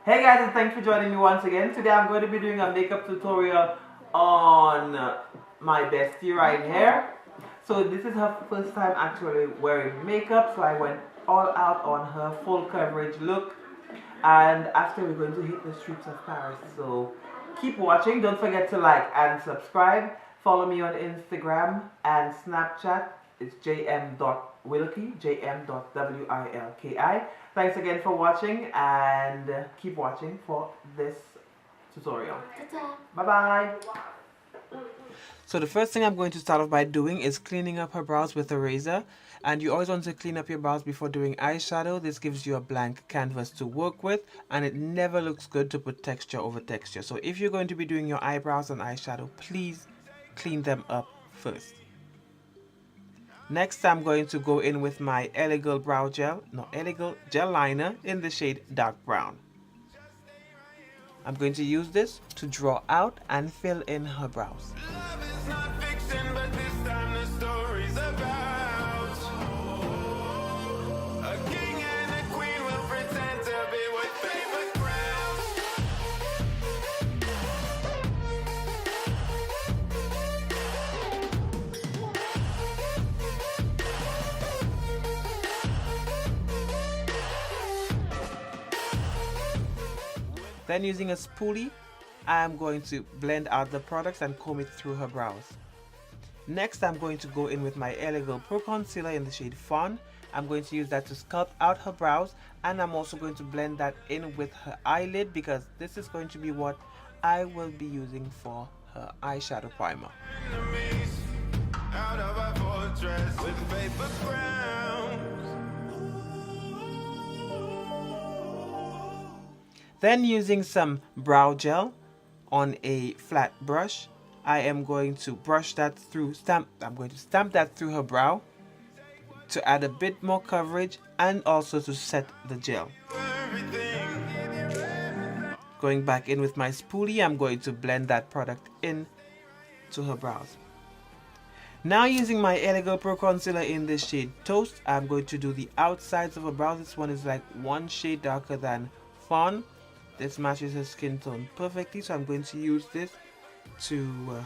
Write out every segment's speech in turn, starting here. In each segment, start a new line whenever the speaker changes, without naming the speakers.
Hey guys, and thanks for joining me once again. Today I'm going to be doing a makeup tutorial on my bestie right here. So this is her first time actually wearing makeup, so I went all out on her full coverage look. And after we're going to hit the streets of Paris. So keep watching. Don't forget to like and subscribe. Follow me on Instagram and Snapchat. It's jm.wilkie, jm.wilki. Thanks again for watching and keep watching for this tutorial. Bye bye. So the first thing I'm going to start off by doing is cleaning up her brows with a razor. And you always want to clean up your brows before doing eyeshadow. This gives you a blank canvas to work with, and it never looks good to put texture over texture. So if you're going to be doing your eyebrows and eyeshadow, please clean them up first. Next, I'm going to go in with my Elegant brow gel, Elegant gel liner in the shade dark brown. I'm going to use this to draw out and fill in her brows. Then using a spoolie, I am going to blend out the products and comb it through her brows. Next, I'm going to go in with my Elegant Pro Concealer in the shade Fawn. I'm going to use that to sculpt out her brows, and I'm also going to blend that in with her eyelid because this is going to be what I will be using for her eyeshadow primer. Then using some brow gel on a flat brush, I am going to brush that through, I'm going to stamp that through her brow to add a bit more coverage and also to set the gel. Going back in with my spoolie, I'm going to blend that product in to her brows. Now using my Elegant Pro Concealer in this shade Toast, I'm going to do the outsides of her brows. This one is like one shade darker than Fawn. This matches her skin tone perfectly, so I'm going to use this to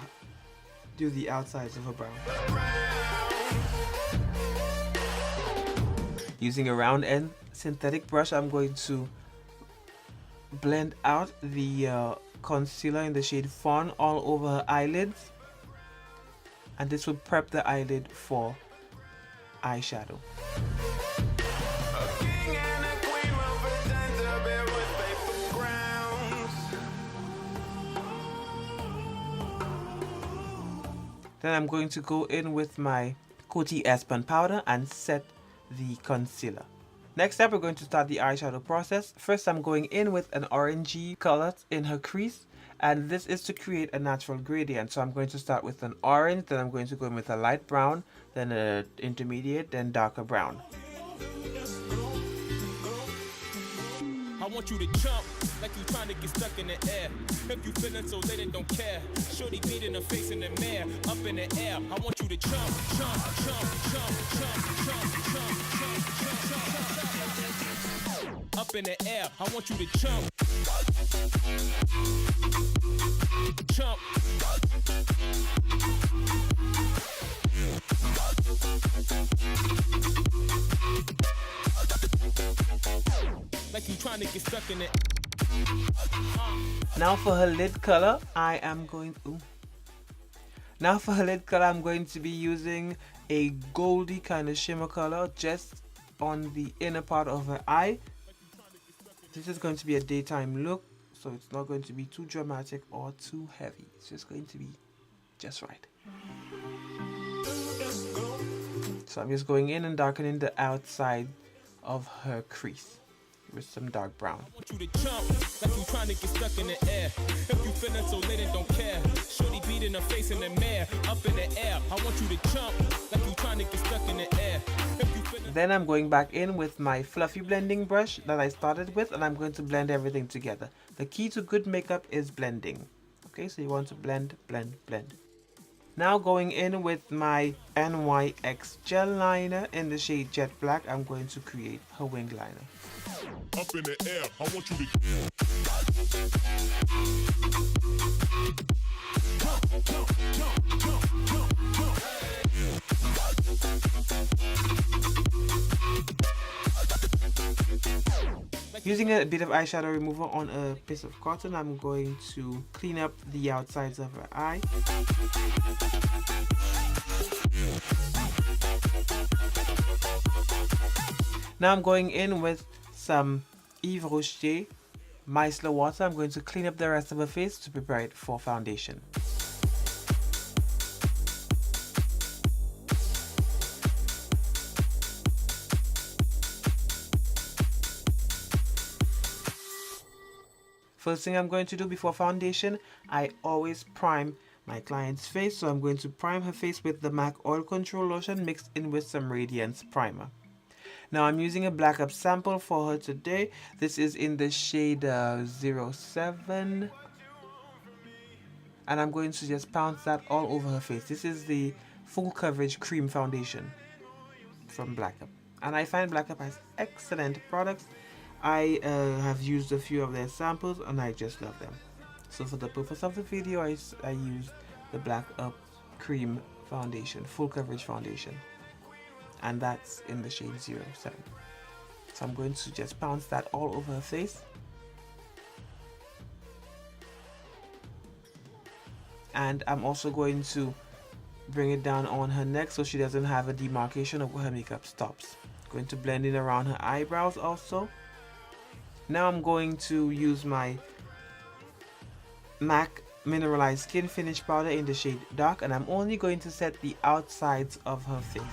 do the outsides of her brow. Using a round end synthetic brush, I'm going to blend out the concealer in the shade Fawn all over her eyelids, and this will prep the eyelid for eyeshadow. Then I'm going to go in with my Coty Espan powder and set the concealer. Next up, we're going to start the eyeshadow process. First, I'm going in with an orangey color in her crease, and this is to create a natural gradient. So I'm going to start with an orange, then I'm going to go in with a light brown, then an intermediate, then darker brown. I want you to jump like you trying to get stuck in the air. If you feeling so late and don't care, shorty beat in the face in the mirror, up in the air. I want you to jump, jump, jump, jump, jump, jump, jump, jump, jump, jump, up in the air. I want you to jump, jump. Like you trying to get stuck in it. Now for her lid color, I'm going to be using a goldy kind of shimmer color just on the inner part of her eye. This is going to be a daytime look, so it's not going to be too dramatic or too heavy. It's just going to be just right. So I'm just going in and darkening the outside of her crease with some dark brown. I want you to jump like you trying to get stuck in the air. If you feeling so late and don't care, shorty beat in her face in the mirror, up in the air. I want you to jump like you trying to get stuck in the air. Then I'm going back in with my fluffy blending brush that I started with, and I'm going to blend everything together. The key to good makeup is blending. Okay, so you want to blend, blend, blend. Now going in with my NYX gel liner in the shade Jet Black, I'm going to create her wing liner. Up in the air, I want you to Using a bit of eyeshadow remover on a piece of cotton, I'm going to clean up the outsides of her eye. Now I'm going in with some Yves Rocher micellar water. I'm going to clean up the rest of her face to prepare it for foundation. First thing I'm going to do before foundation, I always prime my client's face. So I'm going to prime her face with the MAC Oil Control Lotion mixed in with some Radiance Primer. Now I'm using a black up sample for her today. This is in the shade 07. And I'm going to just pounce that all over her face. This is the full coverage cream foundation from Black Up. And I find Black Up has excellent products. I have used a few of their samples and I just love them. So for the purpose of the video, I used the Black Up Cream Foundation, full coverage foundation. And that's in the shade 07. So I'm going to just pounce that all over her face. And I'm also going to bring it down on her neck so she doesn't have a demarcation of where her makeup stops. Going to blend it around her eyebrows also. Now I'm going to use my MAC Mineralized Skin Finish Powder in the shade Dark, and I'm only going to set the outsides of her face.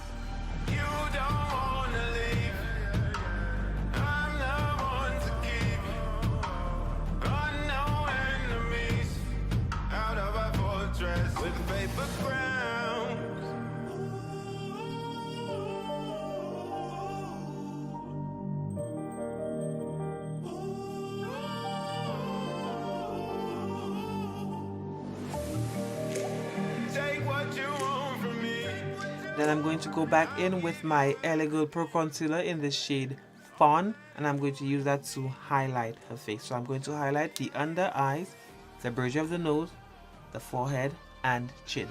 Then I'm going to go back in with my LA Girl Pro Concealer in the shade Fawn, and I'm going to use that to highlight her face. So I'm going to highlight the under eyes, the bridge of the nose, the forehead, and chin.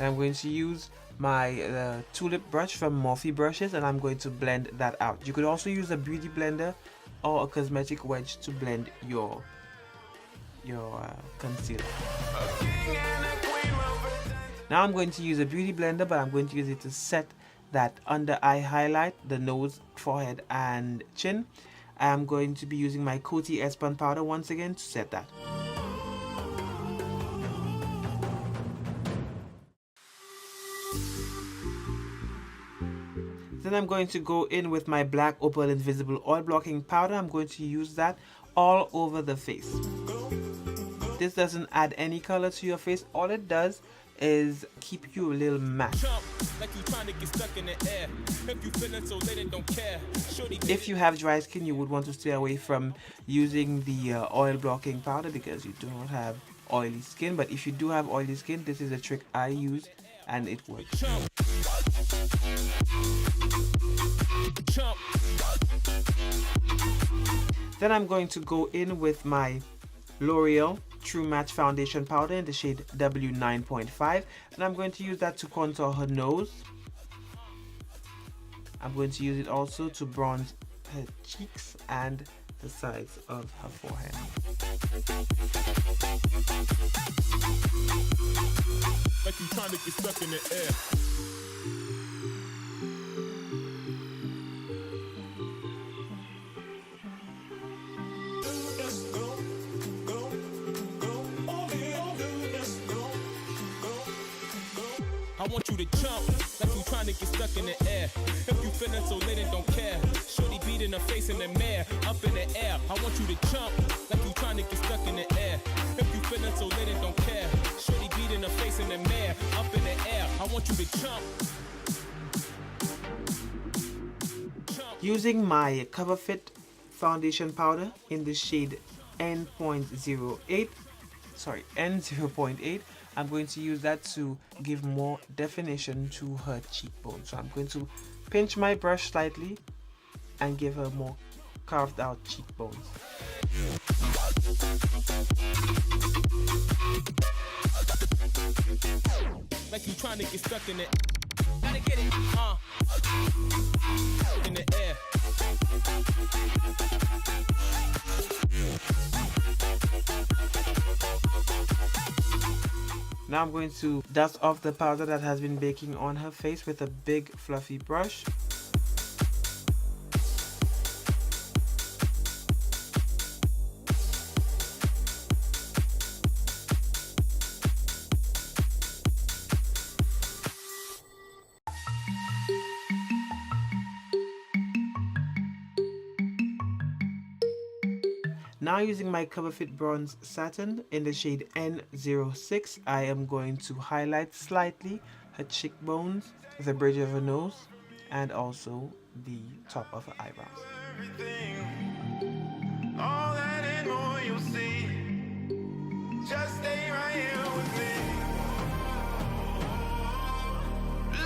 I'm going to use my tulip brush from Morphe Brushes, and I'm going to blend that out. You could also use a beauty blender or a cosmetic wedge to blend your concealer. Now I'm going to use a beauty blender, but I'm going to use it to set that under eye highlight, the nose, forehead, and chin. I'm going to be using my Coty Espun powder once again to set that. Then I'm going to go in with my black Opal Invisible Oil Blocking Powder. I'm going to use that all over the face. This doesn't add any color to your face. All it does is keep you a little matte. If you have dry skin, you would want to stay away from using the oil blocking powder because you do not have oily skin. But if you do have oily skin, this is a trick I use and it works. Then I'm going to go in with my L'Oreal True Match Foundation Powder in the shade W9.5, and I'm going to use that to contour her nose. I'm going to use it also to bronze her cheeks and the sides of her forehead. Like you're trying to get stuck in the air.
I want you to jump like you trying to get stuck in the air. If you feeling so lit and don't care, shorty beating her face in the mirror, up in the air. I want you to jump like you trying to get stuck in the air. If you feeling so lit and don't care, shorty beating her face in the mirror, up in the air. I want you to jump.
Using my Cover Fit foundation powder in the shade N0.8, I'm going to use that to give more definition to her cheekbone. So I'm going to pinch my brush slightly and give her more carved out cheekbones.
Like you trying to get stuck in it. Gotta get it, in the air.
Now I'm going to dust off the powder that has been baking on her face with a big fluffy brush. Now using my Cover Fit Bronze Satin in the shade N06, I am going to highlight slightly her cheekbones, the bridge of her nose, and also the top of her eyebrows. All that and more you'll see. Just stay right here with me.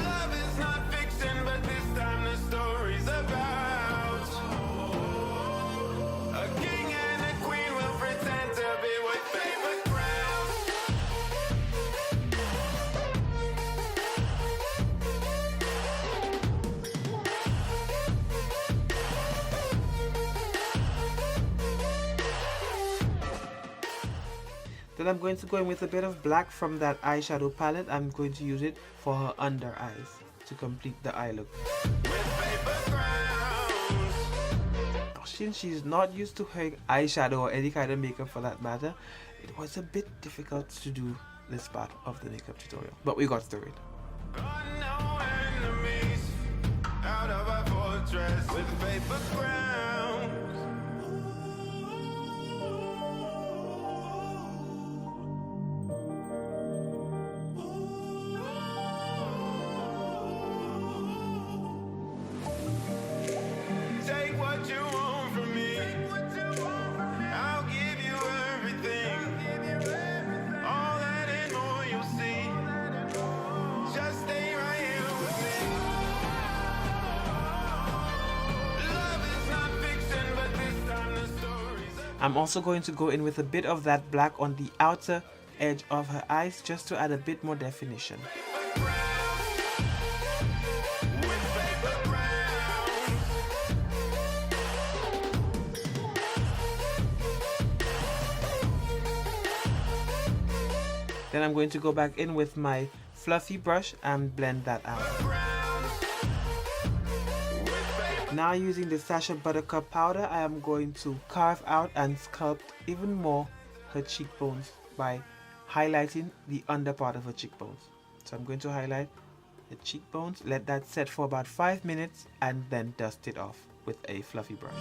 Love is not fiction, but this time the story's about a king and a queen will pretend to be with paper crowns. Then I'm going to go in with a bit of black from that eyeshadow palette. I'm going to use it for her under eyes to complete the eye look. Since she's not used to wearing eyeshadow or any kind of makeup for that matter, it was a bit difficult to do this part of the makeup tutorial, but we got through it. Out of our fortress with paper crowns. Take what you want from me. I'll give you everything. All that and more you'll see. Just stay right here with me. Love is not fiction, but this time the story's about. I'm also going to go in with a bit of that black on the outer edge of her eyes just to add a bit more definition. Then I'm going to go back in with my fluffy brush and blend that out. Now using the Sacha Buttercup powder, I am going to carve out and sculpt even more her cheekbones by highlighting the under part of her cheekbones. So I'm going to highlight the cheekbones, let that set for about 5 minutes, and then dust it off with a fluffy brush.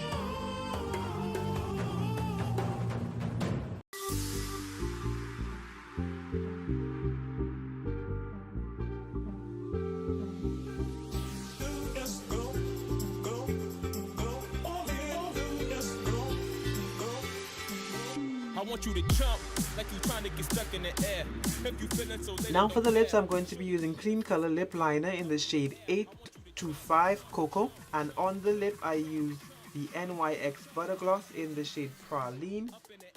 I want you to jump like you trying to get stuck in the air. If you feeling so lit.
Now for the lips, I'm going to be using Clean Color Lip Liner in the shade 825 Cocoa, and on the lip I use the NYX Butter Gloss in the shade Praline,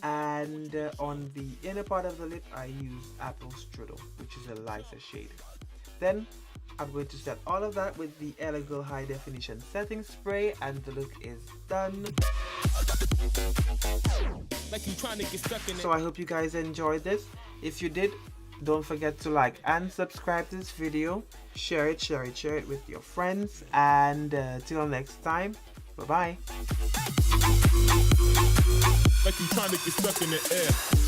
and on the inner part of the lip I use Apple Strudel, which is a lighter shade. Then I'm going to set all of that with the Elegant High Definition Setting Spray, and the look is done.
Like you trying to get stuck in it.
So I hope you guys enjoyed this. If you did, don't forget to like and subscribe to this video. Share it with your friends, and till next time, bye bye.
Like you trying to get stuck in the air.